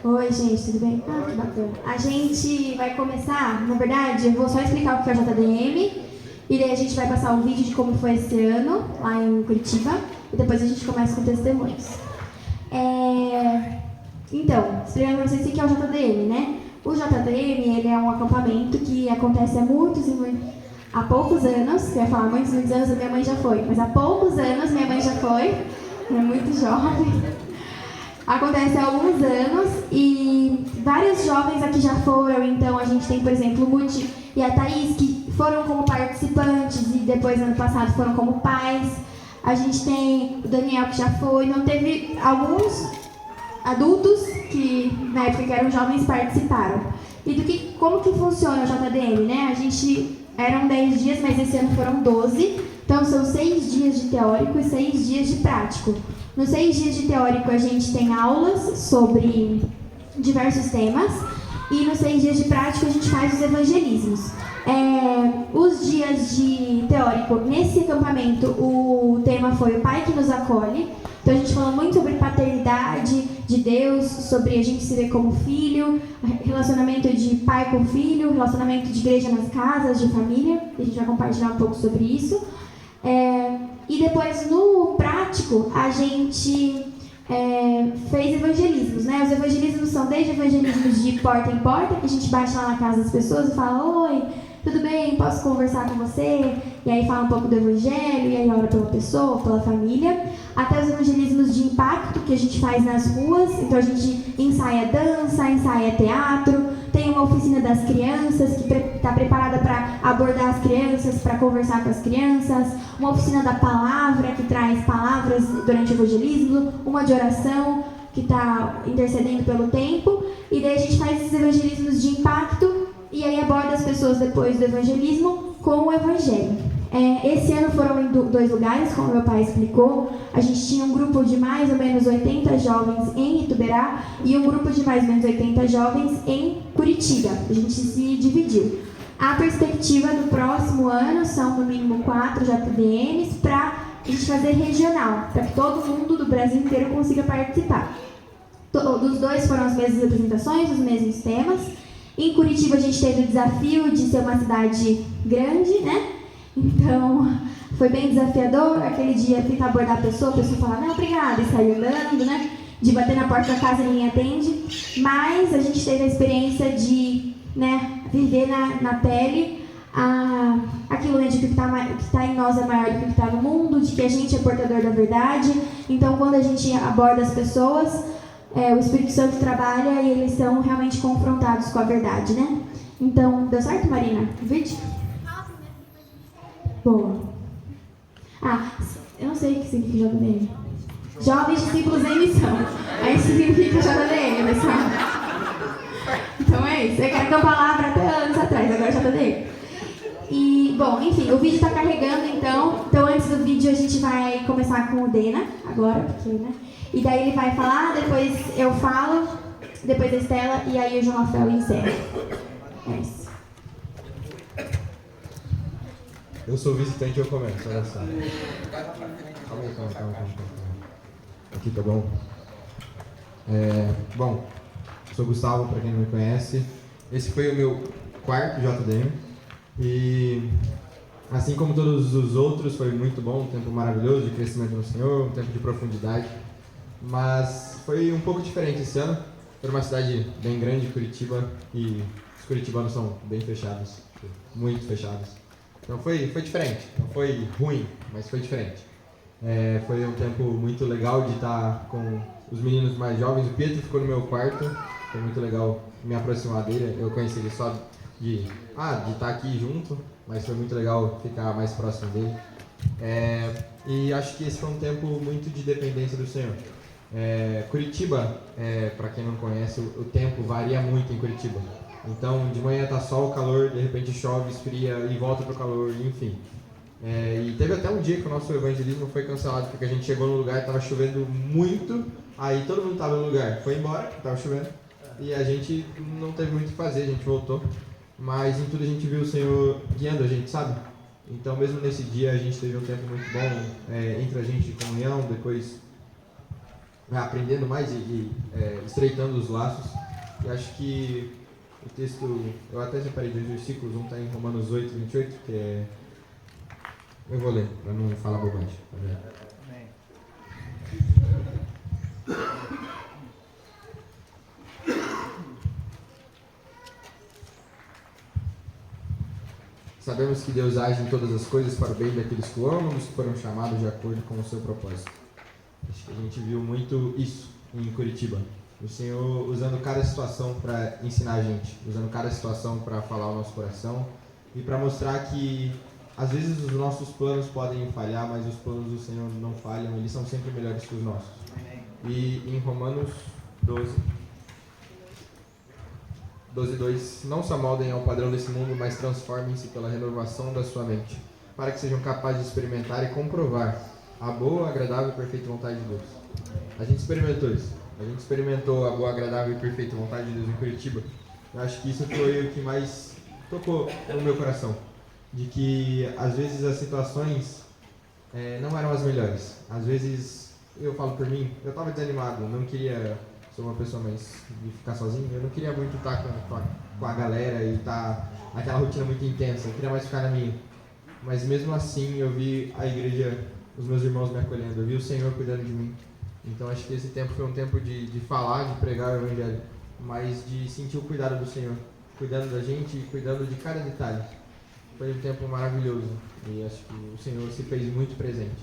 Oi, gente, tudo bem? Ah, que bacana. A gente vai começar, na verdade, eu vou só explicar o que é o JDM, e daí a gente vai passar um vídeo de como foi esse ano, lá em Curitiba, e depois a gente começa com testemunhos. Então, explicando para vocês o que é o JDM, né? O JDM, ele é um acampamento que acontece há poucos anos, que eu ia falar muitos anos, a minha mãe já foi, mas há poucos anos minha mãe já foi, é muito jovem. Acontece há alguns anos e vários jovens aqui já foram, então a gente tem, por exemplo, o Muti e a Thaís, que foram como participantes e depois, ano passado, foram como pais. A gente tem o Daniel, que já foi, não teve alguns adultos que, na época que eram jovens, participaram. E como que funciona o JDM, né? Eram 10 dias, mas esse ano foram 12, então são 6 dias de teórico e 6 dias de prático. Nos 6 dias de teórico a gente tem aulas sobre diversos temas e nos 6 dias de prático a gente faz os evangelismos. Os dias de teórico, nesse acampamento, o tema foi o Pai que nos acolhe. Então a gente falou muito sobre paternidade de Deus, sobre a gente se ver como filho, relacionamento de pai com filho, relacionamento de igreja nas casas, de família. A gente vai compartilhar um pouco sobre isso. E depois, no prático, a gente fez evangelismos, né? Os evangelismos são desde evangelismos de porta em porta, que a gente bate lá na casa das pessoas e fala: oi, tudo bem, posso conversar com você? E aí fala um pouco do evangelho, e aí ora pela pessoa, pela família. Até os evangelismos de impacto, que a gente faz nas ruas. Então a gente ensaia dança, ensaia teatro. Tem uma oficina das crianças, que está preparada para abordar as crianças, para conversar com as crianças. Uma oficina da palavra, que traz palavras durante o evangelismo. Uma de oração, que está intercedendo pelo tempo. E daí a gente faz esses evangelismos de impacto, e aí aborda as pessoas depois do evangelismo com o evangelho. Esse ano foram em 2 lugares, como meu pai explicou. A gente tinha um grupo de mais ou menos 80 jovens em Ituberá e um grupo de mais ou menos 80 jovens em Curitiba. A gente se dividiu. A perspectiva do próximo ano são no mínimo 4 JDMs para a gente fazer regional, para que todo mundo do Brasil inteiro consiga participar. Dos 2 foram as mesmas apresentações, os mesmos temas. Em Curitiba a gente teve o desafio de ser uma cidade grande, né? Então, foi bem desafiador. Aquele dia tentar abordar a pessoa falar não, obrigada, e sair andando, né? De bater na porta da casa e ninguém atende. Mas a gente teve a experiência de, né, viver na pele aquilo, né, de que o que está em nós é maior do que o que está no mundo, de que a gente é portador da verdade. Então, quando a gente aborda as pessoas, o Espírito Santo trabalha e eles são realmente confrontados com a verdade, né? Então, deu certo, Marina? O vídeo? Boa. Eu não sei o que significa JDM. Jovens Discípulos em Missão. Aí significa JDM, pessoal. Então é isso. Eu quero que a palavra até anos atrás, agora JDM. E, bom, enfim, o vídeo está carregando, então. Então, antes do vídeo, a gente vai começar com o Dena, agora, porque, né? E daí ele vai falar, depois eu falo, depois a Estela, e aí o João Rafael encerra. É isso. Eu sou visitante e eu começo, olha só. Calma. Aqui, tá bom? Bom, sou Gustavo, para quem não me conhece. Esse foi o meu 4º JDM. E, assim como todos os outros, foi muito bom, um tempo maravilhoso de crescimento no Senhor, um tempo de profundidade. Mas foi um pouco diferente esse ano. Foi uma cidade bem grande, Curitiba, e os curitibanos são bem fechados, muito fechados. Então foi diferente, não foi ruim, mas foi diferente. Foi um tempo muito legal de estar com os meninos mais jovens. O Pietro ficou no meu quarto, foi muito legal me aproximar dele. Eu conheci ele só de estar aqui junto, mas foi muito legal ficar mais próximo dele. E acho que esse foi um tempo muito de dependência do Senhor. Curitiba, para quem não conhece, o tempo varia muito em Curitiba. Então, de manhã tá sol, calor, de repente chove, esfria e volta pro calor, enfim. E teve até um dia que o nosso evangelismo foi cancelado, porque a gente chegou no lugar e estava chovendo muito, aí todo mundo estava no lugar, foi embora, estava chovendo, e a gente não teve muito o que fazer, a gente voltou. Mas em tudo a gente viu o Senhor guiando a gente, sabe? Então, mesmo nesse dia, a gente teve um tempo muito bom entre a gente de comunhão, depois aprendendo mais e estreitando os laços. E acho que o texto, eu até separei 2 versículos, um está em Romanos 8, 28, que é... Eu vou ler, para não falar bobagem. Sabemos que Deus age em todas as coisas para o bem daqueles que o amam, dos que foram chamados de acordo com o seu propósito. Acho que a gente viu muito isso em Curitiba. O Senhor usando cada situação para ensinar a gente, usando cada situação para falar o nosso coração e para mostrar que às vezes os nossos planos podem falhar, mas os planos do Senhor não falham, eles são sempre melhores que os nossos. E em Romanos 12:2, não se amoldem ao padrão desse mundo, mas transformem-se pela renovação da sua mente, para que sejam capazes de experimentar e comprovar a boa, agradável e perfeita vontade de Deus. A gente experimentou isso. A gente experimentou a boa, agradável e perfeita vontade de Deus em Curitiba. Eu acho que isso foi o que mais tocou no meu coração. De que, às vezes, as situações não eram as melhores. Às vezes, eu falo por mim, eu estava desanimado, não queria ser uma pessoa mais de ficar sozinho. Eu não queria muito estar com a galera e estar naquela rotina muito intensa. Eu queria mais ficar na minha. Mas mesmo assim, eu vi a igreja, os meus irmãos me acolhendo. Eu vi o Senhor cuidando de mim. Então acho que esse tempo foi um tempo de falar, de pregar o Evangelho, mas de sentir o cuidado do Senhor, cuidando da gente e cuidando de cada detalhe. Foi um tempo maravilhoso e acho que o Senhor se fez muito presente.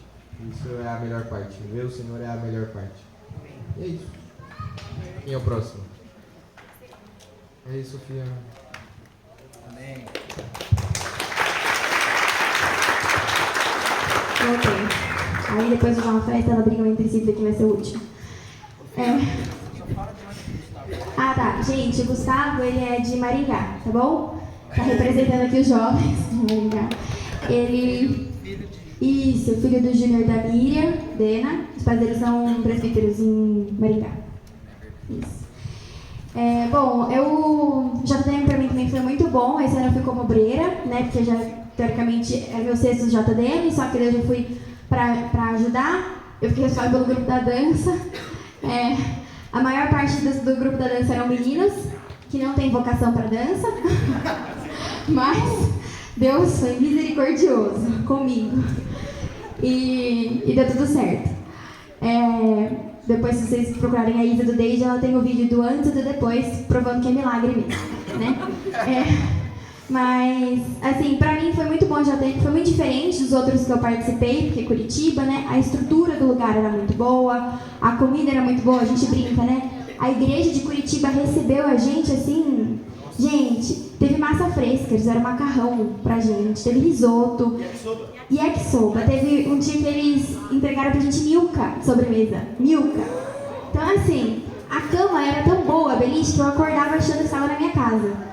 Isso é a melhor parte, ver o Senhor é a melhor parte. E é isso. Quem é o próximo? É isso, Sofia. Amém. Ok. Aí depois de uma festa, ela briga entre si pra quem vai ser o último. Ah, tá. Gente, o Gustavo, ele é de Maringá, tá bom? Tá representando aqui os jovens de Maringá. Ele... Isso, filho do Júnior da Miriam, Dena. Os pais deles são presbíteros em Maringá. Isso. Bom, o JDM pra mim também foi muito bom. Esse ano eu fui como obreira, né? Porque já, teoricamente, é meu 6º JDM, só que eu já fui para ajudar. Eu fiquei responsável pelo grupo da dança. A maior parte do grupo da dança eram meninos que não têm vocação para dança, mas Deus foi misericordioso comigo e deu tudo certo. Depois, se vocês procurarem a Isa do Deide, ela tem o vídeo do antes e do depois, provando que é milagre mesmo, né? Mas, assim, pra mim foi muito bom, foi muito diferente dos outros que eu participei, porque Curitiba, né, a estrutura do lugar era muito boa, a comida era muito boa, a gente brinca, né? A igreja de Curitiba recebeu a gente, assim, gente, teve massa fresca, eles deram macarrão pra gente, teve risoto, yakisoba, teve um dia que eles entregaram pra gente milka de sobremesa, milka. Então, assim, a cama era tão boa, beliche, que eu acordava achando que estava na minha casa.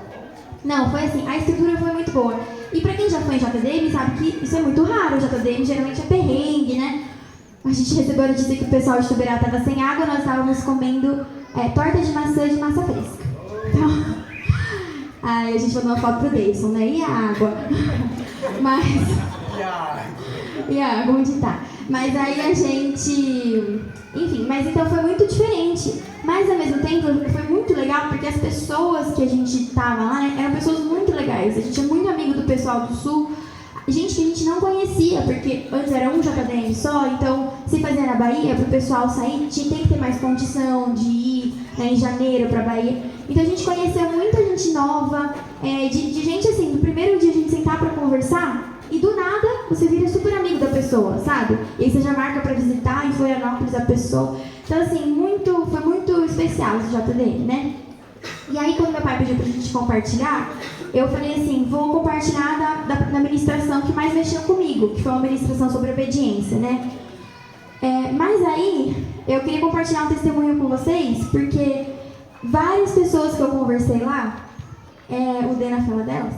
Não, foi assim, a estrutura foi muito boa. E pra quem já foi em JDM, sabe que isso é muito raro. O JDM geralmente é perrengue, né? A gente recebeu a notícia que o pessoal de Tuberá estava sem água, nós estávamos comendo torta de maçã fresca. Então, aí a gente mandou uma foto pro Davidson, né? E a água? Mas... E a água, onde tá? Mas aí a gente... Enfim, mas então foi muito diferente. Mas ao mesmo tempo foi muito legal porque as pessoas que a gente tava lá, né, eram pessoas muito legais. A gente é muito amigo do pessoal do Sul. Gente que a gente não conhecia, porque antes era um JDM só, então se fazia na Bahia, pro pessoal sair, tem que ter mais condição de ir, né, em janeiro pra Bahia. Então a gente conheceu muita gente nova, de gente assim, no primeiro dia a gente sentar pra conversar, e do nada você vira super amigo da pessoa, sabe? E aí você já marca pra visitar em Florianópolis a pessoa. Então assim, foi muito especial esse JDM, né? E aí quando meu pai pediu pra gente compartilhar, eu falei assim, vou compartilhar da ministração que mais mexeu comigo, que foi uma ministração sobre obediência, né? Mas aí, eu queria compartilhar um testemunho com vocês, porque várias pessoas que eu conversei lá, o Dena fala delas,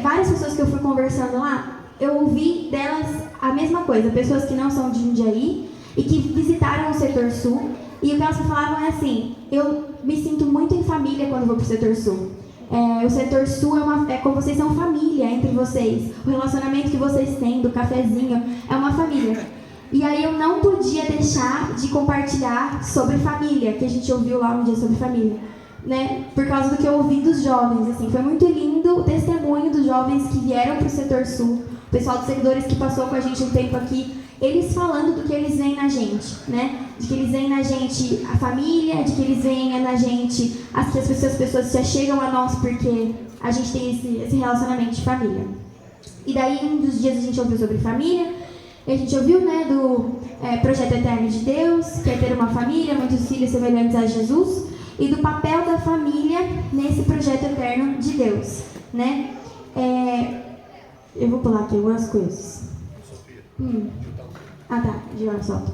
várias pessoas que eu fui conversando lá, eu ouvi delas a mesma coisa, pessoas que não são de Jundiaí e que visitaram o setor sul, e o que elas me falavam é assim, eu me sinto muito em família quando vou pro setor sul. O setor sul como vocês são família entre vocês. O relacionamento que vocês têm, do cafezinho, é uma família. E aí eu não podia deixar de compartilhar sobre família, que a gente ouviu lá um dia sobre família, né? Por causa do que eu ouvi dos jovens, assim. Foi muito lindo o testemunho dos jovens que vieram para o Setor Sul, o pessoal dos seguidores que passou com a gente um tempo aqui, eles falando do que eles veem na gente, né? De que eles veem na gente a família, de que eles veem na gente que as pessoas se achegam a nós porque a gente tem esse relacionamento de família. E daí, um dos dias a gente ouviu sobre família, e a gente ouviu, né, do projeto eterno de Deus, que é ter uma família, muitos filhos semelhantes a Jesus, e do papel da família nesse projeto eterno de Deus, né? Eu vou pular aqui algumas coisas. Ah, tá, de hora solto.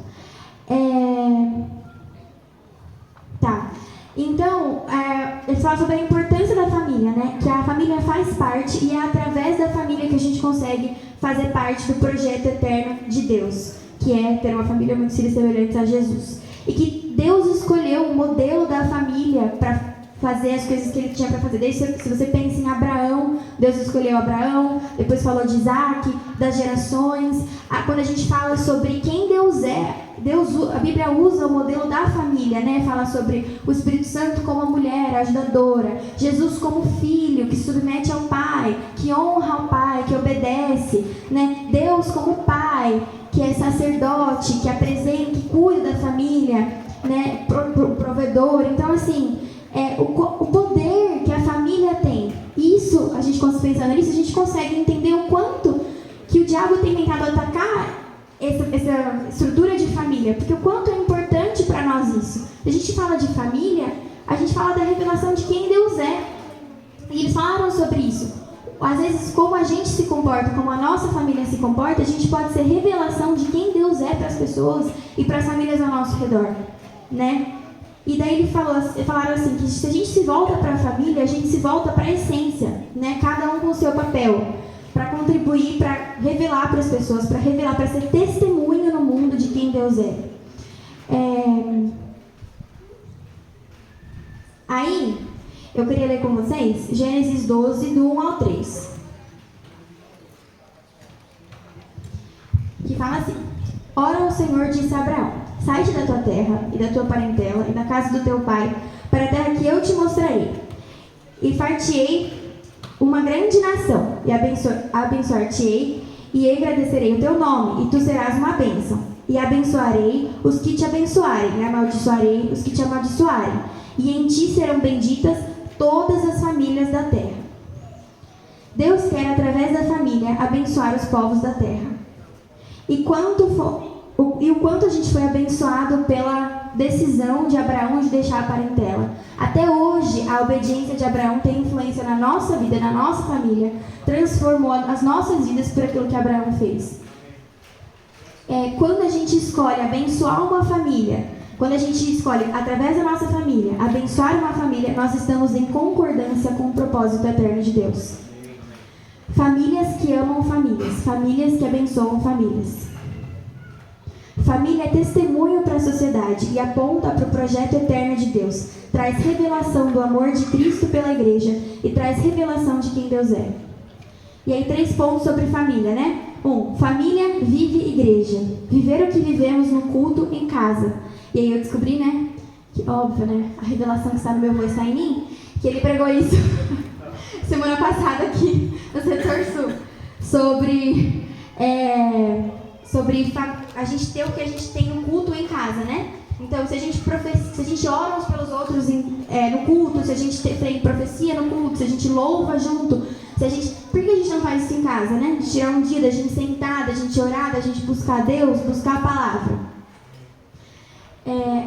Tá. Então, ele fala sobre a importância da família, né? Que a família faz parte e é através da família que a gente consegue fazer parte do projeto eterno de Deus, que é ter uma família muito semelhante a Jesus. E que Deus escolheu o modelo da família para fazer as coisas que ele tinha para fazer. Se você pensa em Abraão, Deus escolheu Abraão, depois falou de Isaac, das gerações. Quando a gente fala sobre quem Deus é, a Bíblia usa o modelo da família, né? Fala sobre o Espírito Santo como a mulher ajudadora, Jesus como filho que se submete ao Pai, que honra ao Pai, que obedece, né? Deus como Pai, que é sacerdote, que apresenta, que cuida da família, né? Provedor. Então, assim, o poder que a família tem, isso, a gente pensando nisso, a gente consegue entender o quanto que o diabo tem tentado atacar essa estrutura de família, porque o quanto é importante para nós isso. A gente fala de família, a gente fala da revelação de quem Deus é. E eles falaram sobre isso. Às vezes, como a gente se comporta, como a nossa família se comporta, a gente pode ser revelação de quem Deus é para as pessoas e para as famílias ao nosso redor, né? E daí eles falaram assim, que se a gente se volta para a família, a gente se volta para a essência, né? Cada um com o seu papel, para contribuir, para revelar para as pessoas, para revelar, para ser testemunho no mundo de quem Deus é. Aí, eu queria ler com vocês Gênesis 12, do 1 ao 3. Que fala assim: Ora, o Senhor disse a Abraão: Sai-te da tua terra e da tua parentela e da casa do teu pai, para a terra que eu te mostrarei. E far-te-ei uma grande nação, e abençoar-te-ei, e engrandecerei o teu nome, e tu serás uma bênção. E abençoarei os que te abençoarem, e amaldiçoarei os que te amaldiçoarem. E em ti serão benditas todas as famílias da terra. Deus quer, através da família, abençoar os povos da terra. E o quanto a gente foi abençoado pela decisão de Abraão de deixar a parentela. Até hoje, a obediência de Abraão tem influência na nossa vida, na nossa família, transformou as nossas vidas por aquilo que Abraão fez. Quando a gente escolhe abençoar uma família, quando a gente escolhe, através da nossa família, abençoar uma família, nós estamos em concordância com o propósito eterno de Deus. Famílias que amam famílias, famílias que abençoam famílias. Família é testemunho para a sociedade e aponta para o projeto eterno de Deus. Traz revelação do amor de Cristo pela igreja e traz revelação de quem Deus é. E aí 3 pontos sobre família, né? 1. Família vive igreja. Viver o que vivemos no culto em casa. E aí eu descobri, né? Que óbvio, né? A revelação que está no meu avô está em mim. Que ele pregou isso semana passada aqui no Setor Sul. Sobre a gente ter o que a gente tem no culto em casa, né? Então, se a gente ora uns pelos outros no culto, se a gente tem profecia no culto, se a gente louva junto, por que a gente não faz isso em casa, né? De tirar um dia da gente sentar, da gente orar, da gente buscar Deus, buscar a palavra.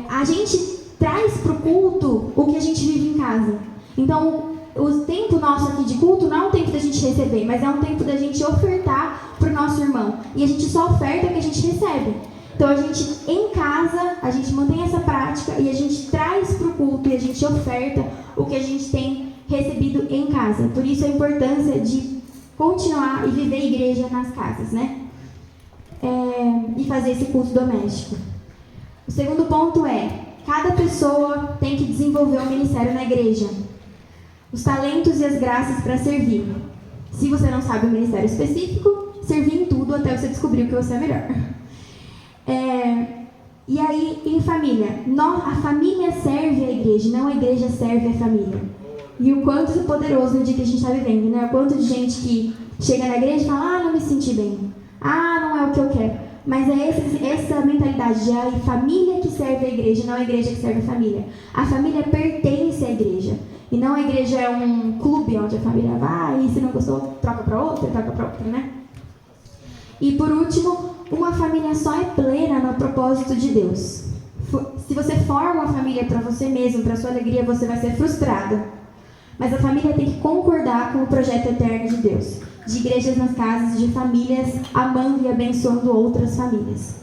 A gente traz para o culto o que a gente vive em casa. Então, o tempo nosso aqui de culto não é um tempo da gente receber, mas é um tempo da gente ofertar para o nosso irmão. E a gente só oferta o que a gente recebe. Então, a gente, em casa, a gente mantém essa prática e a gente traz para o culto e a gente oferta o que a gente tem recebido em casa. Por isso, a importância de continuar e viver a igreja nas casas, né? E fazer esse culto doméstico. O segundo ponto cada pessoa tem que desenvolver um ministério na igreja. Os talentos e as graças para servir. Se você não sabe o ministério específico, servir em tudo até você descobrir o que você é melhor. E aí, em família, a família serve a igreja, não a igreja serve a família. E o quanto é poderoso no dia que a gente está vivendo, né? O quanto de gente que chega na igreja e fala, não me senti bem, não é o que eu quero. Mas é essa mentalidade de a família que serve a igreja, não a igreja que serve a família. A família pertence à igreja. E não a igreja é um clube onde a família vai e se não gostou, troca para outra, né? E por último, uma família só é plena no propósito de Deus. Se você forma uma família para você mesmo, para sua alegria, você vai ser frustrado. Mas a família tem que concordar com o projeto eterno de Deus. De igrejas nas casas, de famílias amando e abençoando outras famílias.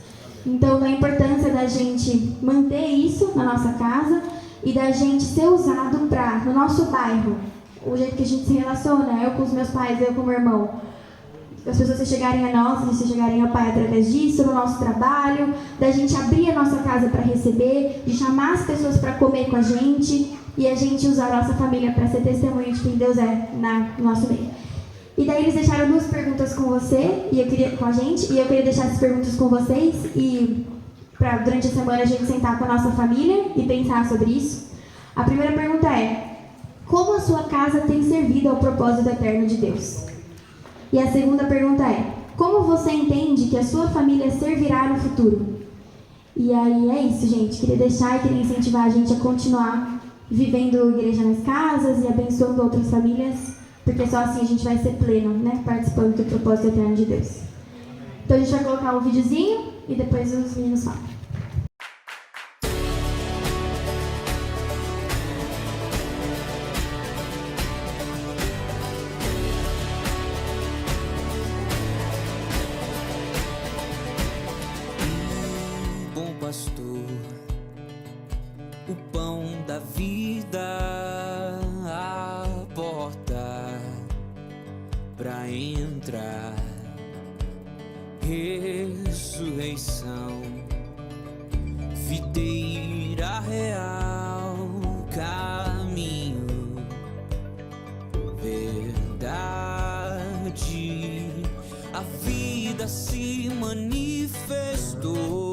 Então, da importância da gente manter isso na nossa casa e da gente ser usado no nosso bairro, o jeito que a gente se relaciona, eu com os meus pais, eu com o meu irmão, as pessoas se chegarem a nós, se chegarem ao Pai através disso, no nosso trabalho, da gente abrir a nossa casa para receber, de chamar as pessoas para comer com a gente e a gente usar a nossa família para ser testemunho de quem Deus é no nosso meio. E daí eles deixaram 2 perguntas com você, com a gente, e eu queria deixar essas perguntas com vocês, e para durante a semana a gente sentar com a nossa família e pensar sobre isso. A primeira pergunta é, como a sua casa tem servido ao propósito eterno de Deus? E a segunda pergunta é, como você entende que a sua família servirá no futuro? E aí é isso, gente. Queria deixar e queria incentivar a gente a continuar vivendo igreja nas casas e abençoando outras famílias, porque só assim a gente vai ser pleno, né? Participando do propósito eterno de Deus. Então a gente vai colocar um videozinho e depois os meninos falam. Bom pastor, o pão da vida, a porta pra entrar, ressurreição, videira real, caminho, verdade, a vida se manifestou.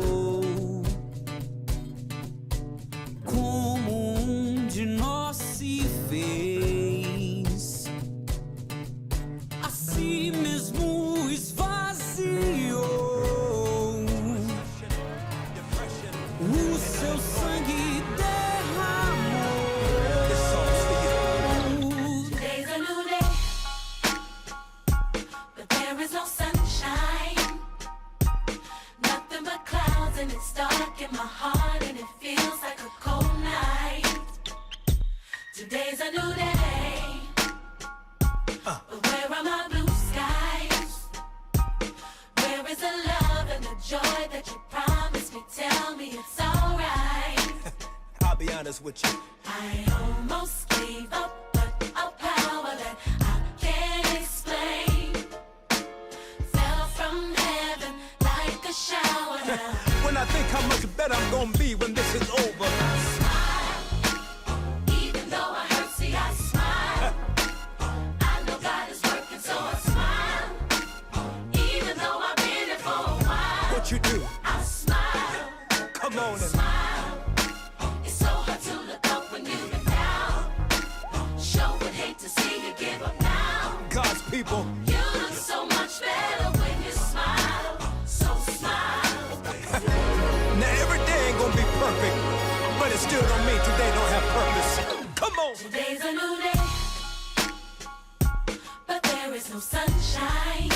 Today's a new day, but where are my blue skies? Where is the love and the joy that you promised me? Tell me it's alright. I'll be honest with you. I almost gave up, but a power that I can't explain fell from heaven like a shower now. When I think how much better I'm gonna be when this is over. You do. I'll smile. Come on and smile. It's so hard to look up when you've been down. Sure would hate to see you give up now. God's people. You look so much better when you smile. So smile. Now every day ain't gonna be perfect, but it still don't mean today don't have purpose. Come on. Today's a new day, but there is no sunshine.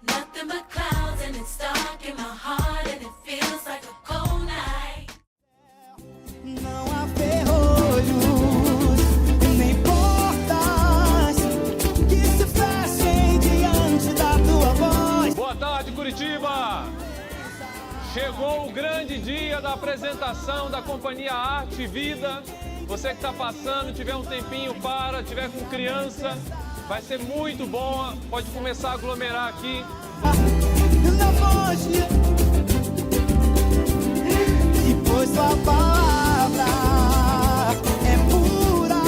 Nothing but clouds and it's dark in my heart and it feels like a cold night. Não há ferrolhos, nem portas que se fechem diante da tua voz. Boa tarde, Curitiba! Chegou o grande dia da apresentação da Companhia Arte e Vida. Você que está passando, tiver um tempinho tiver com criança, vai ser muito bom, pode começar a aglomerar aqui. Na voz e pois sua palavra é pura,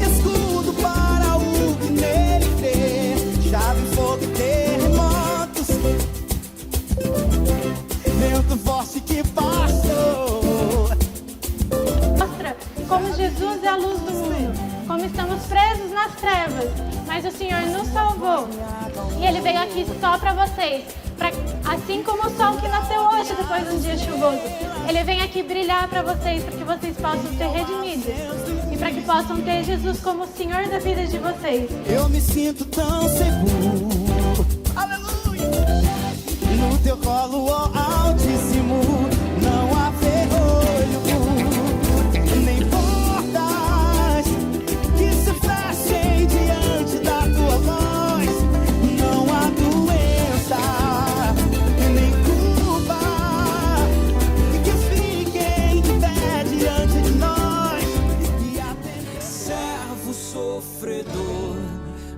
escudo para o que nele crê, chave, fogo e terremotos, mas Jesus é a luz do mundo, como estamos presos nas trevas, mas o Senhor nos salvou. E Ele veio aqui só para vocês, assim como o sol que nasceu hoje depois de um dia chuvoso. Ele vem aqui brilhar para vocês, para que vocês possam ser redimidos e para que possam ter Jesus como o Senhor da vida de vocês. Eu me sinto tão seguro, aleluia, no teu colo, ó Altíssimo, não há ferrolho, nem portas que se fechem diante da tua voz, não há doença, nem culpa que fiquem de pé diante de nós. Servo sofredor,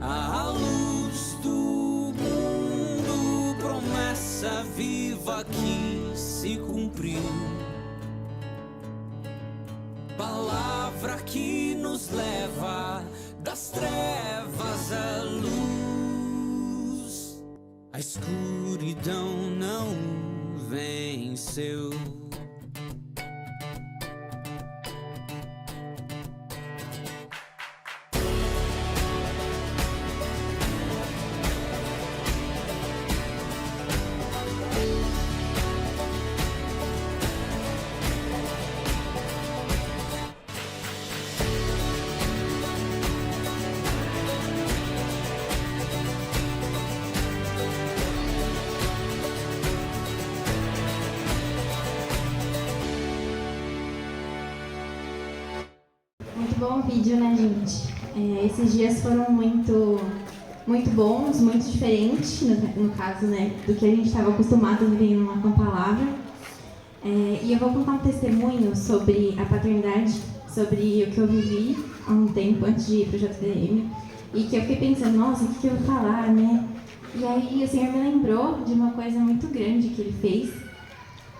a luz do mundo, promessa viva que se cumpriu, palavra que nos leva das trevas à luz, a escuridão não venceu. Muito bom o vídeo, né, gente? Esses dias foram muito bons, muito diferentes, no caso, né, do que a gente estava acostumado a viver numa palavra. E eu vou contar um testemunho sobre a paternidade, sobre o que eu vivi há um tempo antes de ir para o JDM, e que eu fiquei pensando, nossa, o que eu vou falar, né? E aí o Senhor me lembrou de uma coisa muito grande que Ele fez,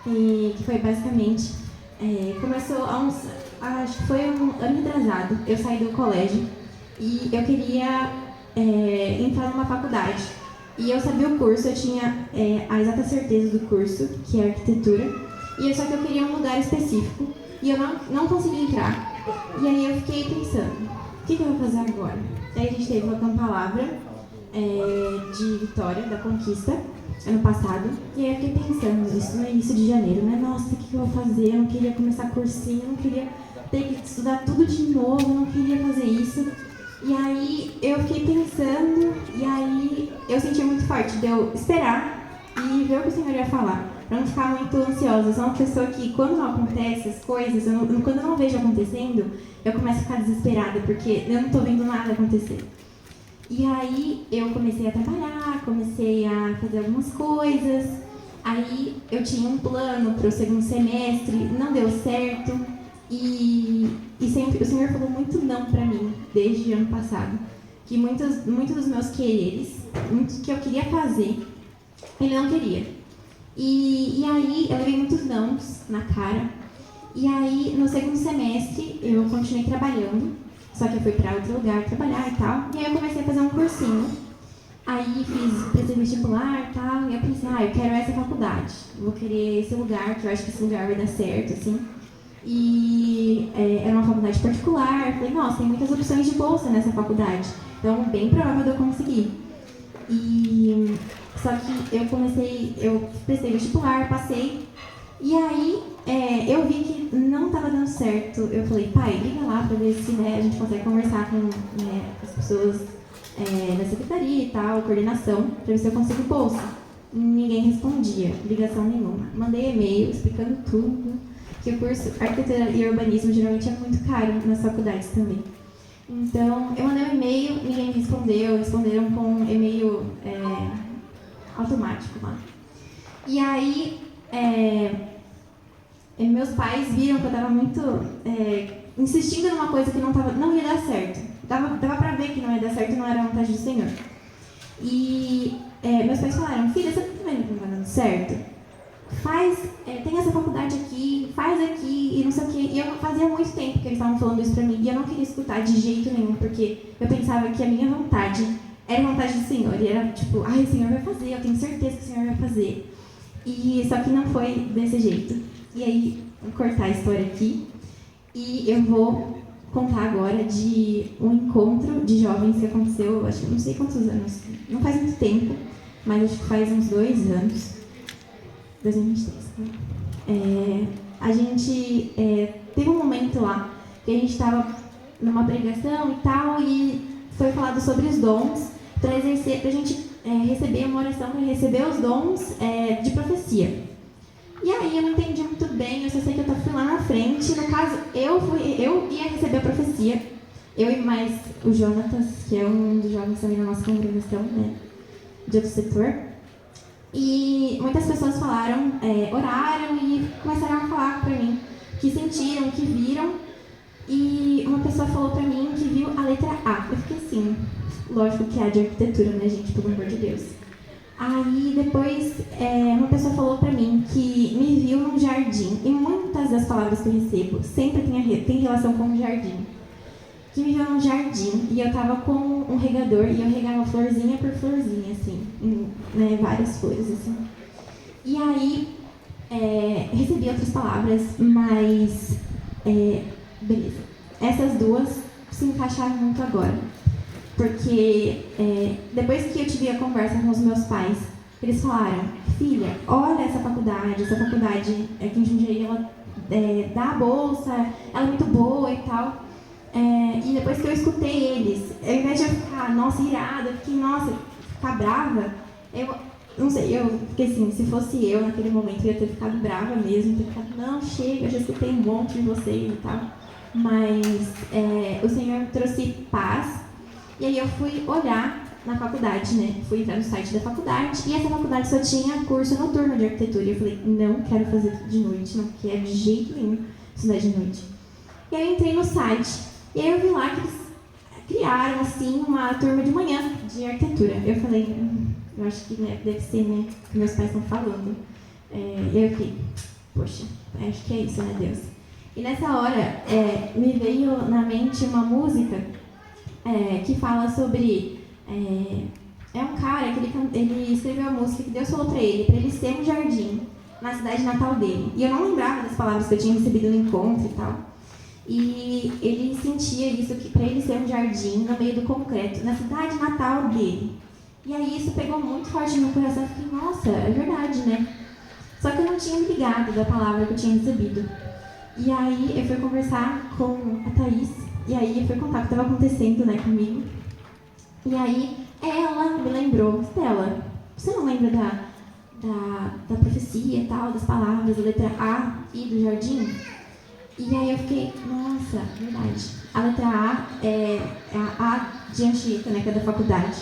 e que foi basicamente, começou acho que foi um ano atrasado, eu saí do colégio e eu queria entrar numa faculdade. E eu sabia o curso, eu tinha a exata certeza do curso, que é arquitetura, e só que eu queria um lugar específico e eu não consegui entrar. E aí eu fiquei pensando, o que eu vou fazer agora? Aí a gente teve uma palavra de Vitória, da Conquista, ano passado, e aí eu fiquei pensando, isso no início de janeiro, né? Nossa, o que eu vou fazer? Eu não queria começar cursinho, eu não queria ter que estudar tudo de novo, eu não queria fazer isso. E aí eu fiquei pensando, e aí eu senti muito forte de eu esperar e ver o que o Senhor ia falar, pra não ficar muito ansiosa. Eu sou uma pessoa que, quando não acontece as coisas, quando eu não vejo acontecendo, eu começo a ficar desesperada, porque eu não tô vendo nada acontecer. E aí eu comecei a trabalhar, comecei a fazer algumas coisas, aí eu tinha um plano para o segundo semestre, não deu certo, e sempre o Senhor falou muito não para mim, desde o ano passado, que muitos dos meus quereres, muitos que eu queria fazer, Ele não queria. E aí eu levei muitos nãos na cara, e aí no segundo semestre eu continuei trabalhando, só que eu fui para outro lugar trabalhar e tal, e aí eu comecei a fazer um cursinho. Aí prestei vestibular e tal, e eu pensei, eu quero essa faculdade, vou querer esse lugar, que eu acho que esse lugar vai dar certo, assim. E era uma faculdade particular, eu falei, nossa, tem muitas opções de bolsa nessa faculdade, então bem provável de eu conseguir. E só que eu prestei vestibular, passei, e aí eu vi que não estava dando certo. Eu falei, pai, liga lá para ver se a gente consegue conversar com as pessoas da secretaria e tal, coordenação, para ver se eu consigo bolsa. Ninguém respondia, ligação nenhuma. Mandei e-mail explicando tudo, que o curso Arquitetura e Urbanismo geralmente é muito caro nas faculdades também. Então, eu mandei um e-mail, ninguém respondeu, responderam com um e-mail automático lá. E aí, meus pais viram que eu estava muito insistindo numa coisa que não ia dar certo. Dava pra ver que não ia dar certo e não era a vontade do Senhor. E meus pais falaram, filha, você não tá vendo que não tá dando certo? Tem essa faculdade aqui, faz aqui e não sei o quê. E eu fazia muito tempo que eles estavam falando isso pra mim e eu não queria escutar de jeito nenhum, porque eu pensava que a minha vontade era a vontade do Senhor. E era tipo, o Senhor vai fazer, eu tenho certeza que o Senhor vai fazer. E só que não foi desse jeito. E aí, vou cortar a história aqui e eu vou contar agora de um encontro de jovens que aconteceu, acho que não sei quantos anos, não faz muito tempo, mas acho que faz uns 2 anos, 2023. A gente teve um momento lá que a gente estava numa pregação e tal, e foi falado sobre os dons para exercer, para a gente receber uma oração para receber os dons de profecia. E aí eu não entendi muito bem, eu só sei que eu fui lá na frente. No caso, eu ia receber a profecia, eu e mais o Jonatas, que é um dos jovens também da nossa congregação, né, de outro setor. E muitas pessoas falaram, oraram e começaram a falar pra mim que sentiram, que viram. E uma pessoa falou pra mim que viu a letra A. Eu fiquei assim, lógico que é de arquitetura, né, gente, pelo amor de Deus. Aí depois uma pessoa falou pra mim que me viu num jardim. E muitas das palavras que eu recebo sempre tem relação com um jardim. Que me viu num jardim e eu tava com um regador e eu regava florzinha por florzinha, assim, né, várias flores, assim. E aí recebi outras palavras, mas beleza. Essas duas se encaixaram muito agora. Porque depois que eu tive a conversa com os meus pais, eles falaram: filha, olha essa faculdade aqui em Jundiaí, ela dá a bolsa, ela é muito boa e tal. E depois que eu escutei eles, ao invés de eu ficar, nossa, irada, eu fiquei, nossa, ficar brava, eu não sei, eu fiquei assim, se fosse eu naquele momento, eu ia ter ficado brava mesmo, ter ficado, não, chega, eu já escutei um monte de vocês e tal. Mas o Senhor me trouxe paz. E aí eu fui olhar na faculdade, né? Fui entrar no site da faculdade e essa faculdade só tinha curso noturno de arquitetura. E eu falei, não quero fazer de noite, não quero de jeito nenhum estudar de noite. E aí eu entrei no site e aí eu vi lá que eles criaram, assim, uma turma de manhã de arquitetura. Eu falei, eu acho que deve ser, né, que meus pais estão falando. E aí eu fiquei, poxa, acho que é isso, né, Deus? E nessa hora me veio na mente uma música que fala sobre... um cara que ele escreveu a música que Deus falou para ele ser um jardim na cidade natal dele. E eu não lembrava das palavras que eu tinha recebido no encontro e tal. E ele sentia isso, que para ele ser um jardim no meio do concreto, na cidade natal dele. E aí isso pegou muito forte no meu coração. Eu fiquei, nossa, é verdade, né? Só que eu não tinha me ligado da palavra que eu tinha recebido. E aí eu fui conversar com a Thaís. E aí eu fui contar o que estava acontecendo, né, comigo. E aí ela me lembrou, Stella, você não lembra da profecia e tal, das palavras, da letra A e do jardim? E aí eu fiquei, nossa, verdade. A letra A é a A de Anchieta, né, que é da faculdade.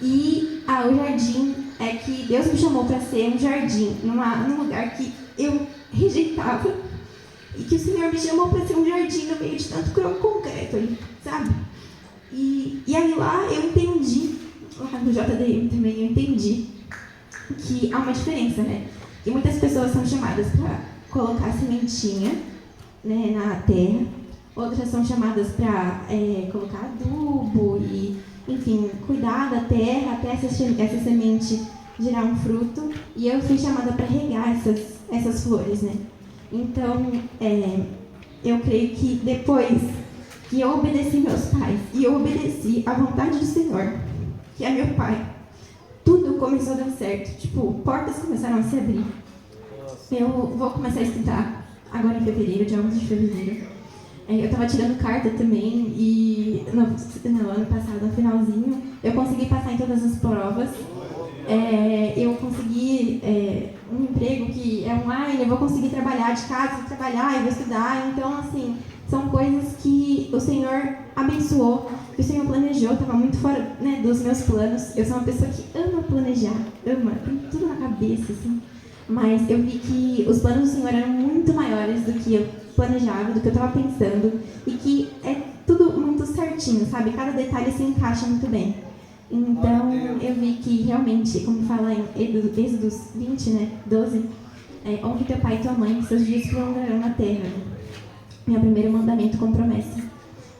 E o jardim é que Deus me chamou para ser um jardim, num lugar que eu rejeitava. E que o Senhor me chamou para ser um jardim no meio de tanto concreto ali, sabe? E aí lá eu entendi, lá no JDM também eu entendi que há uma diferença, né? Que muitas pessoas são chamadas para colocar sementinha, né, na terra, outras são chamadas para colocar adubo e, enfim, cuidar da terra até essa semente gerar um fruto. E eu fui chamada para regar essas flores, né? Então, eu creio que depois que eu obedeci meus pais e eu obedeci à vontade do Senhor, que é meu pai, tudo começou a dar certo. Tipo, portas começaram a se abrir. Eu vou começar a estudar agora em fevereiro, dia 11 de fevereiro. Eu estava tirando carta também e no ano passado, no finalzinho, eu consegui passar em todas as provas. Eu consegui um emprego que é online, eu vou conseguir trabalhar de casa, trabalhar e vou estudar. Então, assim, são coisas que o Senhor abençoou, que o Senhor planejou, estava muito fora, né, dos meus planos. Eu sou uma pessoa que ama planejar, tem tudo na cabeça, assim. Mas eu vi que os planos do Senhor eram muito maiores do que eu planejava, do que eu estava pensando, e que é tudo muito certinho, sabe? Cada detalhe se encaixa muito bem. Então, eu vi que realmente, como fala em Êxodo 20, né, 12, honre teu pai e tua mãe, seus dias prolongarão na terra. Meu primeiro mandamento com promessa.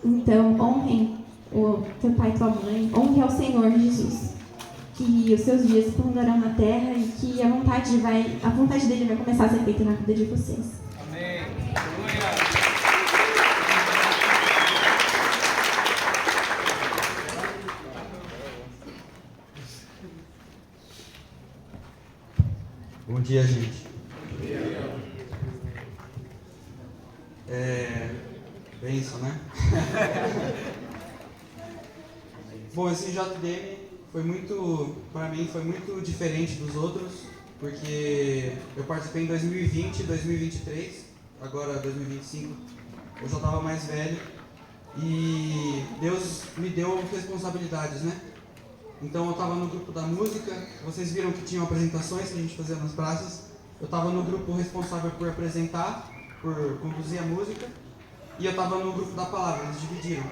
Então, honrem o teu pai e tua mãe, honre ao Senhor Jesus, que os seus dias prolongarão na terra e que a vontade dele vai começar a ser feita na vida de vocês. Amém. Bom dia, gente. Bênção, né? Bom, esse JDM foi muito, para mim, foi muito diferente dos outros, porque eu participei em 2020, 2023, agora 2025, eu já estava mais velho e Deus me deu responsabilidades, né? Então eu estava no grupo da música, vocês viram que tinham apresentações que a gente fazia nas praças, eu estava no grupo responsável por apresentar, por conduzir a música, e eu estava no grupo da palavra, eles dividiram.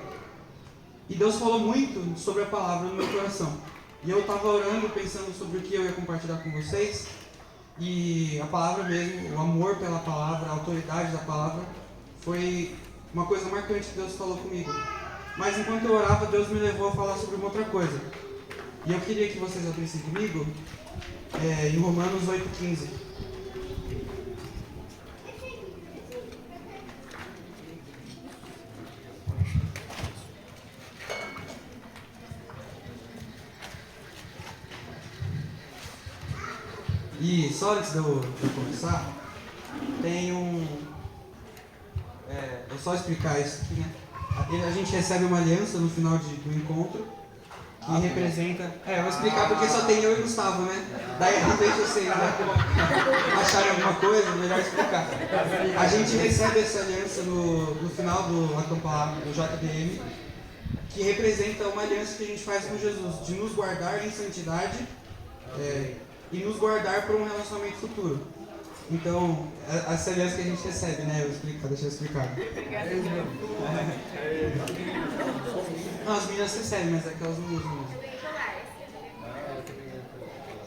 E Deus falou muito sobre a palavra no meu coração. E eu estava orando, pensando sobre o que eu ia compartilhar com vocês, e a palavra mesmo, o amor pela palavra, a autoridade da palavra, foi uma coisa marcante que Deus falou comigo. Mas enquanto eu orava, Deus me levou a falar sobre uma outra coisa. E eu queria que vocês abrissem comigo em Romanos 8,15. E só antes de eu começar, tem vou só explicar isso aqui, né? A gente recebe uma aliança no final do encontro, que representa... eu vou explicar porque só tem eu e Gustavo, né? Daí de repente vocês acharem alguma coisa, melhor explicar. A gente recebe essa aliança no final do acampamento do JDM, que representa uma aliança que a gente faz com Jesus, de nos guardar em santidade e nos guardar para um relacionamento futuro. Então, essa aliança que a gente recebe, né? Deixa eu explicar. Não, as meninas recebem, mas é que elas não usam.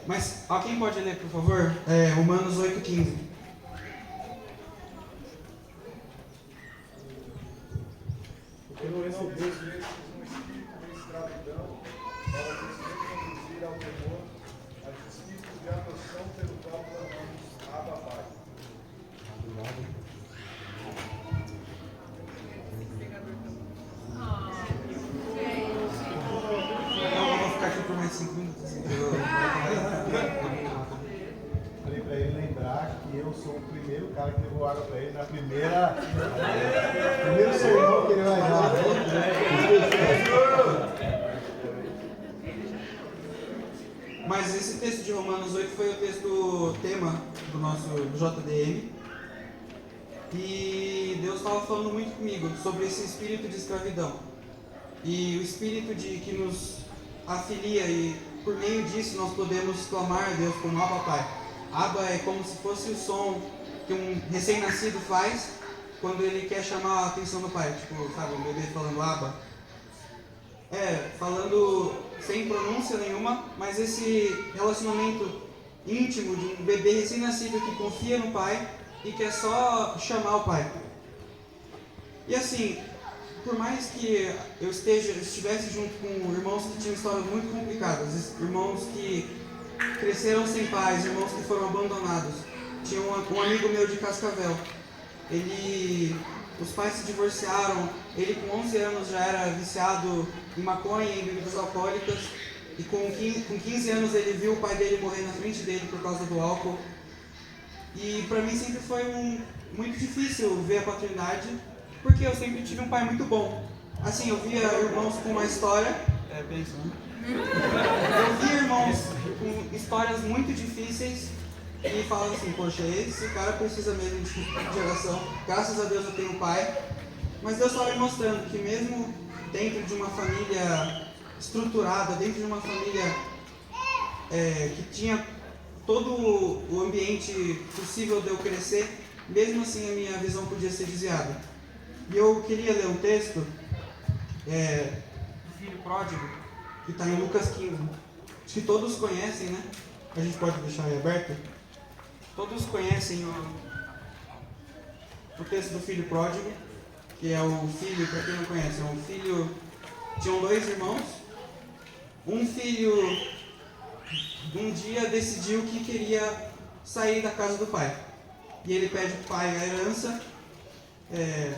Mas, quem pode ler, por favor? Romanos 8,15. Porque não recebeis mesmo um espírito de escravidão, para vos reconduzir ao temor, a espírito de adoção pelo qual clamamos, Abba, Pai. Eu vou ficar aqui por mais 5 minutos. Falei pra ele lembrar que eu sou o primeiro cara que levou água pra ele na primeiro sermão que ele vai dar. Mas esse texto de Romanos 8 foi o texto tema do nosso JDM. E Deus estava falando muito comigo sobre esse espírito de escravidão. E o espírito que nos afilia, e por meio disso nós podemos clamar a Deus como Abba, Pai. Abba é como se fosse o som que um recém-nascido faz quando ele quer chamar a atenção do pai. Tipo, sabe, um bebê falando Abba. Falando sem pronúncia nenhuma, mas esse relacionamento íntimo de um bebê recém-nascido que confia no pai e quer só chamar o pai. E assim, por mais que eu estivesse junto com irmãos que tinham histórias muito complicadas, irmãos que cresceram sem pais, irmãos que foram abandonados. Tinha um amigo meu de Cascavel, os pais se divorciaram, ele com 11 anos já era viciado em maconha e em bebidas alcoólicas, e com 15 anos ele viu o pai dele morrer na frente dele por causa do álcool. E para mim sempre foi muito difícil ver a paternidade, porque eu sempre tive um pai muito bom. Assim, eu via irmãos com uma história, eu via irmãos com histórias muito difíceis e falava assim, poxa, esse cara precisa mesmo de oração, graças a Deus eu tenho um pai. Mas Deus estava me mostrando que mesmo dentro de uma família estruturada, dentro de uma família que tinha todo o ambiente possível de eu crescer, mesmo assim a minha visão podia ser desviada. E eu queria ler um texto do filho pródigo, que está em Lucas 15. Acho que todos conhecem, né? A gente pode deixar aí aberto. Todos conhecem o texto do filho pródigo, que é o filho, para quem não conhece, é um filho... Tinham 2 irmãos. Um filho, um dia, decidiu que queria sair da casa do pai. E ele pede para o pai a herança.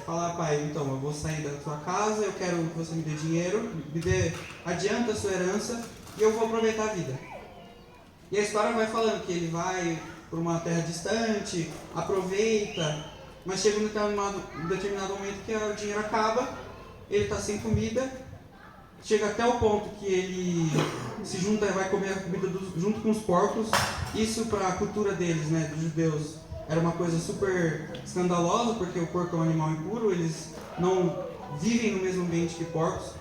Fala, pai, então, eu vou sair da tua casa, eu quero que você me dê dinheiro, adianta a sua herança e eu vou aproveitar a vida. E a história vai falando que ele vai por uma terra distante, aproveita, mas chega um determinado momento que o dinheiro acaba, ele está sem comida, chega até o ponto que ele se junta e vai comer a comida junto com os porcos. Isso, para a cultura deles, né, dos judeus, era uma coisa super escandalosa, porque o porco é um animal impuro, eles não vivem no mesmo ambiente que porcos.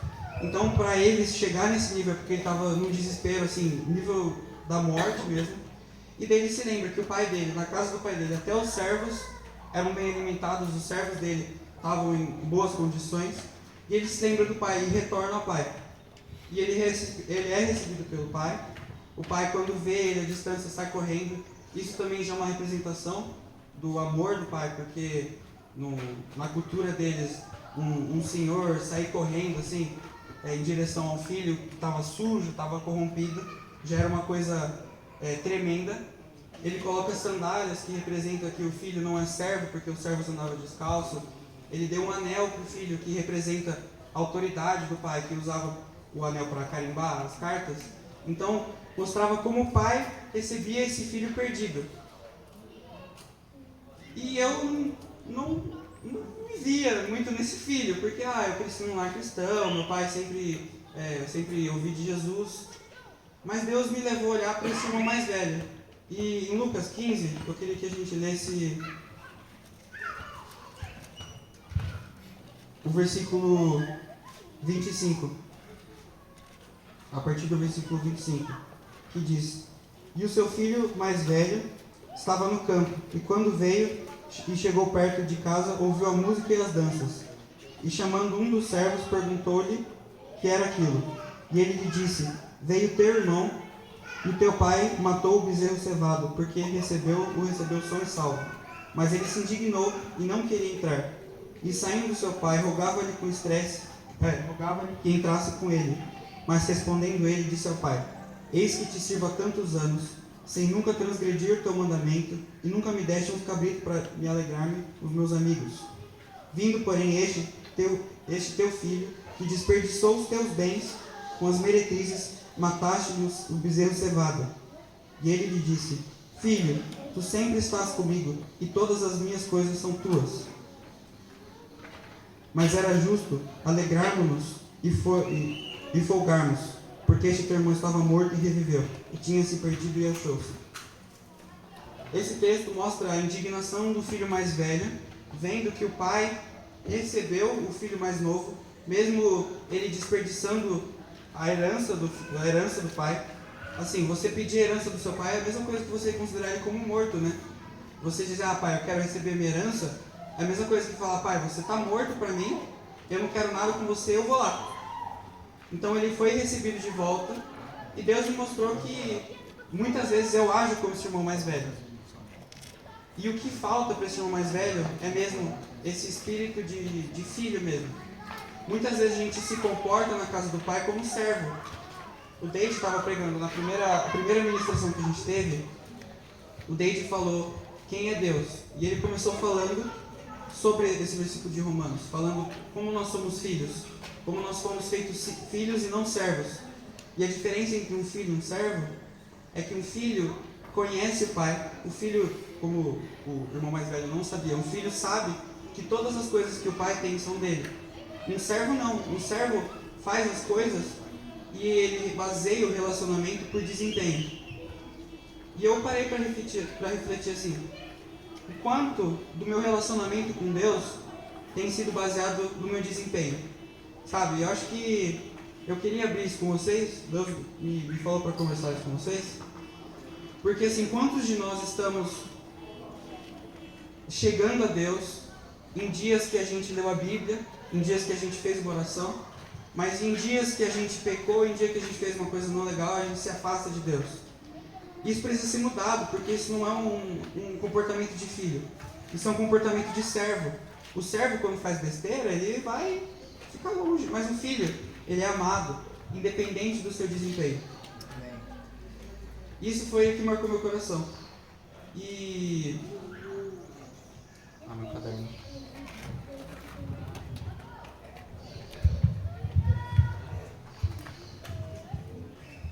Então, para eles chegar nesse nível, porque ele estava num desespero, assim, nível da morte mesmo. E daí ele se lembra que o pai dele, na casa do pai dele, até os servos eram bem alimentados, os servos dele estavam em boas condições. E ele se lembra do pai e retorna ao pai. E ele é recebido pelo pai. O pai, quando vê ele à distância, sai correndo. Isso também já é uma representação do amor do pai, porque na cultura deles, um senhor sair correndo assim, em direção ao filho que estava sujo, estava corrompido, já era uma coisa tremenda. Ele coloca sandálias que representam que o filho não é servo, porque os servos andavam descalço. Ele deu um anel para o filho que representa a autoridade do pai, que usava o anel para carimbar as cartas. Então, mostrava como o pai recebia esse filho perdido. E eu não me via muito nesse filho, porque eu cresci num lar cristão, meu pai sempre ouvi de Jesus. Mas Deus me levou a olhar para esse irmão mais velho. E em Lucas 15, eu queria que a gente lesse o versículo 25. A partir do versículo 25, que diz: E o seu filho mais velho estava no campo, e quando veio e chegou perto de casa, ouviu a música e as danças. E chamando um dos servos, perguntou-lhe que era aquilo. E ele lhe disse: Veio teu irmão, e teu pai matou o bezerro cevado, porque o recebeu são e salvo. Mas ele se indignou e não queria entrar. E saindo seu pai, rogava-lhe com estresse, rogava-lhe que entrasse com ele. Mas respondendo ele, disse ao pai: Eis que te sirvo há tantos anos, sem nunca transgredir teu mandamento, e nunca me deste um cabrito para me alegrar-me os meus amigos. Vindo, porém, este teu filho, que desperdiçou os teus bens com as meretrizes, mataste o bezerro cevado. E ele lhe disse: Filho, tu sempre estás comigo, e todas as minhas coisas são tuas. Mas era justo alegrarmos-nos e folgarmos, porque este teu irmão estava morto e reviveu, e tinha se perdido e achou-se. Esse texto mostra a indignação do filho mais velho, vendo que o pai recebeu o filho mais novo, mesmo ele desperdiçando a herança do pai. Assim, você pedir a herança do seu pai é a mesma coisa que você considerar ele como morto, né? Você dizer: pai, eu quero receber minha herança, é a mesma coisa que falar: pai, você está morto para mim, eu não quero nada com você, eu vou lá. Então ele foi recebido de volta, e Deus me mostrou que muitas vezes eu ajo como esse irmão mais velho. E o que falta para esse irmão mais velho é mesmo esse espírito de filho mesmo. Muitas vezes a gente se comporta na casa do pai como servo. O Deide estava pregando na primeira ministração que a gente teve. O Deide falou quem é Deus, e ele começou falando sobre esse versículo de Romanos, falando como nós somos filhos, como nós fomos feitos filhos e não servos. E a diferença entre um filho e um servo é que um filho conhece o pai. O filho, como o irmão mais velho não sabia, um filho sabe que todas as coisas que o pai tem são dele. Um servo não. Um servo faz as coisas e ele baseia o relacionamento por desempenho. E eu parei para refletir assim: o quanto do meu relacionamento com Deus tem sido baseado no meu desempenho. Sabe, eu acho que eu queria abrir isso com vocês. Deus me falou para conversar isso com vocês. Porque assim, quantos de nós estamos chegando a Deus em dias que a gente leu a Bíblia, em dias que a gente fez uma oração, mas em dias que a gente pecou, em dia que a gente fez uma coisa não legal, a gente se afasta de Deus. Isso precisa ser mudado, porque isso não é um comportamento de filho. Isso é um comportamento de servo. O servo, quando faz besteira, ele vai ficar longe. Mas o filho, ele é amado, independente do seu desempenho. Isso foi o que marcou meu coração. E... meu caderno.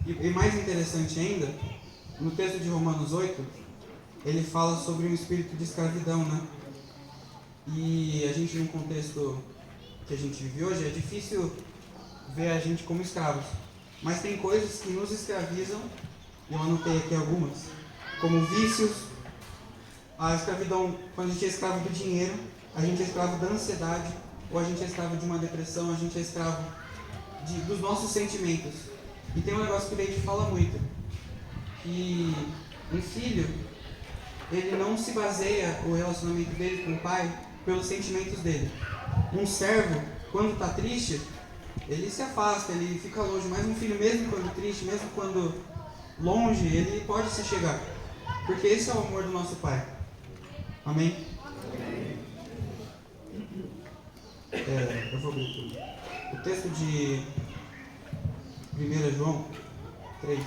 E mais interessante ainda, no texto de Romanos 8, ele fala sobre um espírito de escravidão, né? E a gente, num contexto que a gente vive hoje, é difícil ver a gente como escravos. Mas tem coisas que nos escravizam, e eu anotei aqui algumas, como vícios, a escravidão, quando a gente é escravo do dinheiro, a gente é escravo da ansiedade, ou a gente é escravo de uma depressão, a gente é escravo dos nossos sentimentos. E tem um negócio que o Leite fala muito, que um filho, ele não se baseia o relacionamento dele com o pai pelos sentimentos dele. Um servo, quando está triste, ele se afasta, ele fica longe, mas um filho, mesmo quando triste, mesmo quando longe, ele pode se chegar, porque esse é o amor do nosso pai. Amém? Eu vou abrir tudo. O texto de 1 João 3.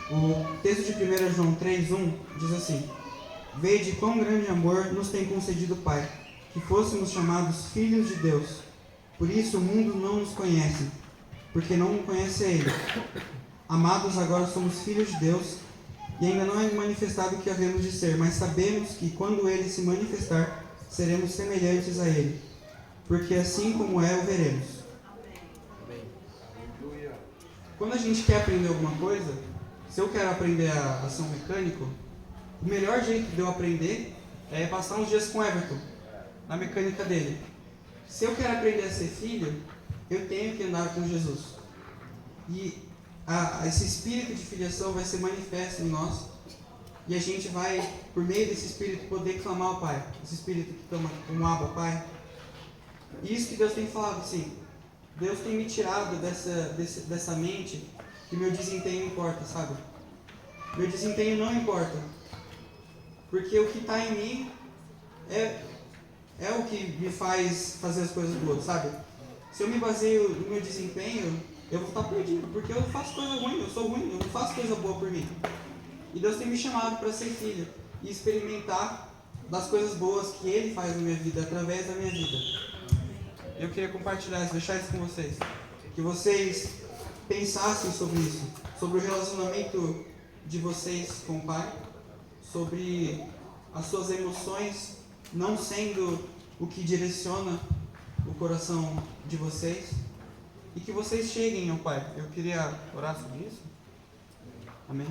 O texto de 1 João 3:1 diz assim: Vede quão grande amor nos tem concedido o Pai, que fôssemos chamados filhos de Deus. Por isso o mundo não nos conhece, porque não conhece a Ele. Amados, agora somos filhos de Deus, e ainda não é manifestado o que havemos de ser, mas sabemos que quando Ele se manifestar, seremos semelhantes a Ele, porque assim como é, o veremos. Quando a gente quer aprender alguma coisa, se eu quero aprender a ser um mecânico, o melhor jeito de eu aprender é passar uns dias com o Everton, na mecânica dele. Se eu quero aprender a ser filho, eu tenho que andar com Jesus. E esse espírito de filiação vai ser manifesto em nós, e a gente vai, por meio desse espírito, poder clamar ao Pai. Esse espírito que clama como Abba, Pai. E isso que Deus tem falado, assim, Deus tem me tirado dessa mente que meu desempenho importa, sabe? Meu desempenho não importa, porque o que está em mim é o que me faz fazer as coisas boas, sabe? Se eu me baseio no meu desempenho, eu vou estar perdido, porque eu faço coisa ruim, eu sou ruim, eu não faço coisa boa por mim. E Deus tem me chamado para ser filho e experimentar das coisas boas que Ele faz na minha vida, através da minha vida. Eu queria compartilhar isso, deixar isso com vocês, que vocês pensassem sobre isso, sobre o relacionamento de vocês com o Pai, sobre as suas emoções não sendo o que direciona o coração de vocês, e que vocês cheguem ao Pai. Eu queria orar sobre isso. Amém?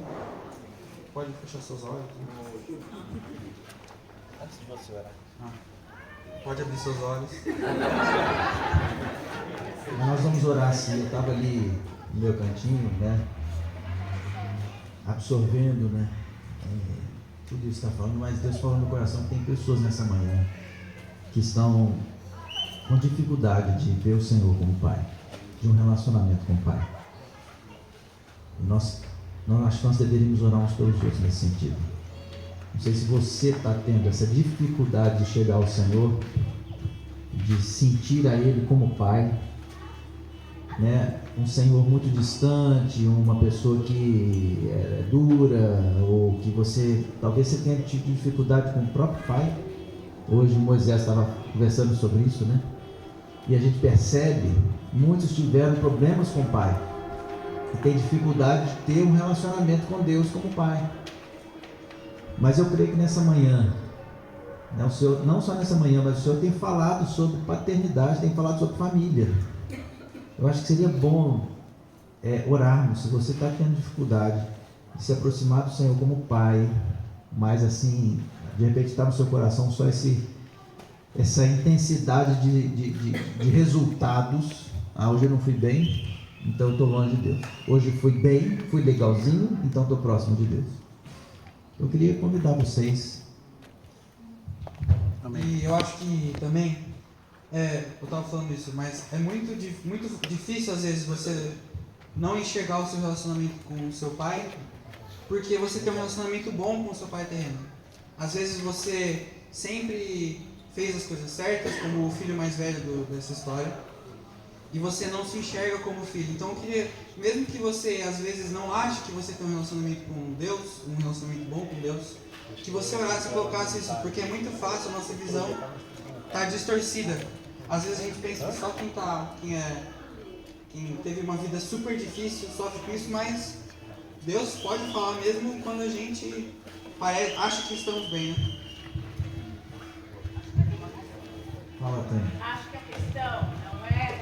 Pode fechar seus olhos. Antes de você orar. Pode abrir seus olhos. Nós vamos orar assim. Eu estava ali no meu cantinho, né? Absorvendo, né? Tudo isso está falando, mas Deus falou no coração que tem pessoas nessa manhã que estão com dificuldade de ver o Senhor como Pai, de um relacionamento com o Pai. E nós acho que nós deveríamos orar uns pelos outros nesse sentido. Não sei se você está tendo essa dificuldade de chegar ao Senhor, de sentir a Ele como Pai, né? Um Senhor muito distante, uma pessoa que é dura, ou que talvez você tenha tido dificuldade com o próprio Pai. Hoje Moisés estava conversando sobre isso, né? E a gente percebe, muitos tiveram problemas com o Pai, e tem dificuldade de ter um relacionamento com Deus como Pai. Mas eu creio que nessa manhã, né, o Senhor, não só nessa manhã, mas o Senhor tem falado sobre paternidade, tem falado sobre família. Eu acho que seria bom orarmos, se você está tendo dificuldade de se aproximar do Senhor como Pai, mas assim, de repente está no seu coração só essa intensidade de resultados. Hoje eu não fui bem, então eu estou longe de Deus. Hoje fui bem, fui legalzinho, então estou próximo de Deus. Eu queria convidar vocês. Amém. E eu acho que também, eu estava falando isso, mas é muito difícil às vezes você não enxergar o seu relacionamento com o seu pai, porque você tem um relacionamento bom com o seu pai terreno. Às vezes você sempre fez as coisas certas, como o filho mais velho dessa história, e você não se enxerga como filho. Então eu queria, mesmo que você às vezes não ache que você tem um relacionamento com Deus, um relacionamento bom com Deus, que você orasse e colocasse isso, porque é muito fácil, a nossa visão tá distorcida. Às vezes a gente pensa que só quem teve uma vida super difícil sofre com isso, mas Deus pode falar mesmo quando a gente acha que estamos bem, né? Fala, Tânia. Acho que a questão não é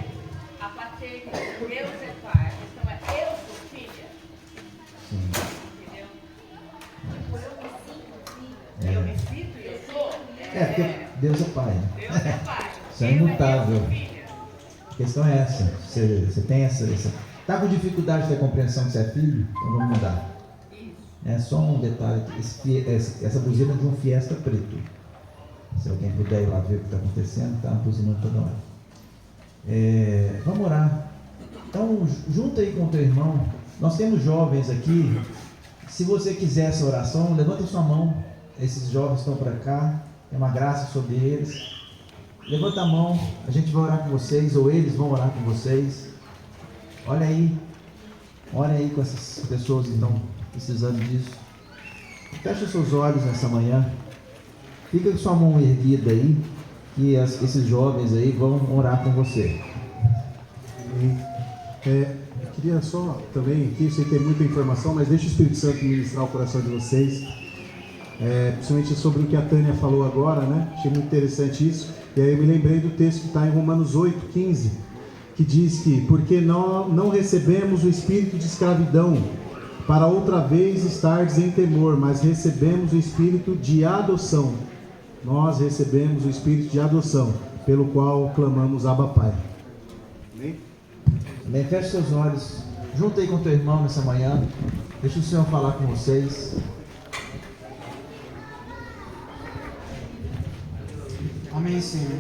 a paternidade, Deus é pai, a questão é eu sou filha. Sim. Entendeu? Eu me sinto e eu sou. Porque Deus é pai. Né? Deus é pai. Isso é imutável. A questão é essa. Você tem essa. Está com dificuldade de ter compreensão que você é filho? Então vamos mudar. É só um detalhe. Essa buzina é de um Fiesta preto. Se alguém puder ir lá ver o que está acontecendo, está buzinando toda hora. Vamos orar. Então, junta aí com o teu irmão. Nós temos jovens aqui. Se você quiser essa oração, levanta sua mão. Esses jovens estão para cá. Tem uma graça sobre eles. Levanta a mão. A gente vai orar com vocês, ou eles vão orar com vocês. Olha aí. Olha aí com essas pessoas que estão precisando disso. Fecha os seus olhos nessa manhã. Fica com sua mão erguida aí, que esses jovens aí vão orar com você. Eu queria só também, aqui sei que tem muita informação, mas deixa o Espírito Santo ministrar o coração de vocês, principalmente sobre o que a Tânia falou agora, né? Achei muito interessante isso. E aí eu me lembrei do texto que está em Romanos 8:15, que diz que, porque não recebemos o espírito de escravidão, para outra vez estardes em temor, mas recebemos o espírito de adoção. Nós recebemos o espírito de adoção, pelo qual clamamos Abba Pai. Amém? Amém. Feche seus olhos. Junta aí com teu irmão nessa manhã. Deixa o Senhor falar com vocês. Amém, Senhor.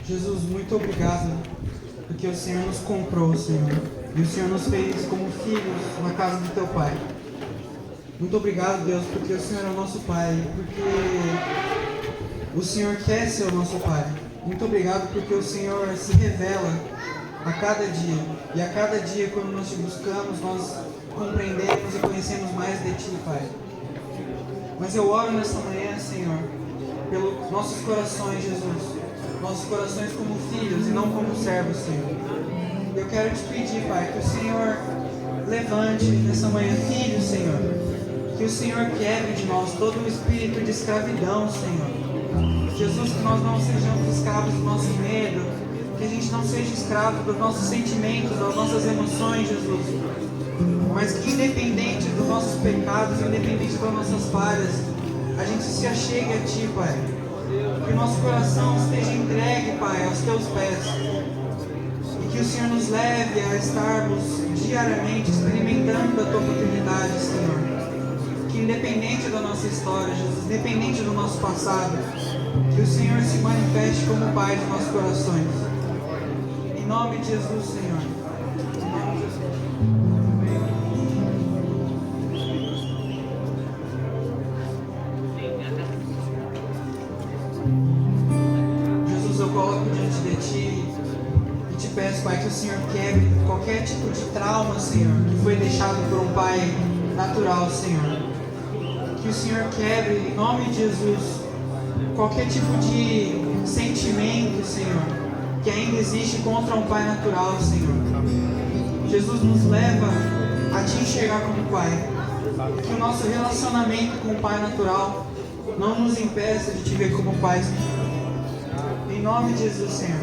Jesus, muito obrigado, porque o Senhor nos comprou, Senhor, e o Senhor nos fez como filhos na casa do Teu Pai. Muito obrigado, Deus, porque o Senhor é o nosso Pai, porque o Senhor quer ser o nosso Pai. Muito obrigado porque o Senhor se revela a cada dia, e a cada dia, quando nós te buscamos, nós compreendemos e conhecemos mais de Ti, Pai. Mas eu oro nesta manhã, Senhor, pelos nossos corações, Jesus, nossos corações como filhos e não como servos, Senhor. Eu quero te pedir, Pai, que o Senhor levante nessa manhã filhos, Senhor. Que o Senhor quebre de nós todo o espírito de escravidão, Senhor. Jesus, que nós não sejamos escravos do nosso medo, que a gente não seja escravo dos nossos sentimentos, das nossas emoções, Jesus. Mas que independente dos nossos pecados, independente das nossas falhas, a gente se achegue a Ti, Pai. Que o nosso coração esteja entregue, Pai, aos Teus pés. E que o Senhor nos leve a estarmos diariamente experimentando a Tua paternidade, Senhor. Que independente da nossa história, Jesus, independente do nosso passado, que o Senhor se manifeste como Pai de nossos corações. Em nome de Jesus, Senhor. Em nome de Jesus. Jesus, eu coloco diante de Ti e te peço, Pai, que o Senhor quebre qualquer tipo de trauma, Senhor, que foi deixado por um Pai natural, Senhor. Que o Senhor quebre, em nome de Jesus, qualquer tipo de sentimento, Senhor, que ainda existe contra um Pai natural, Senhor. Jesus, nos leva a Te enxergar como Pai. Que o nosso relacionamento com o Pai natural não nos impeça de Te ver como Pai. Em nome de Jesus, Senhor.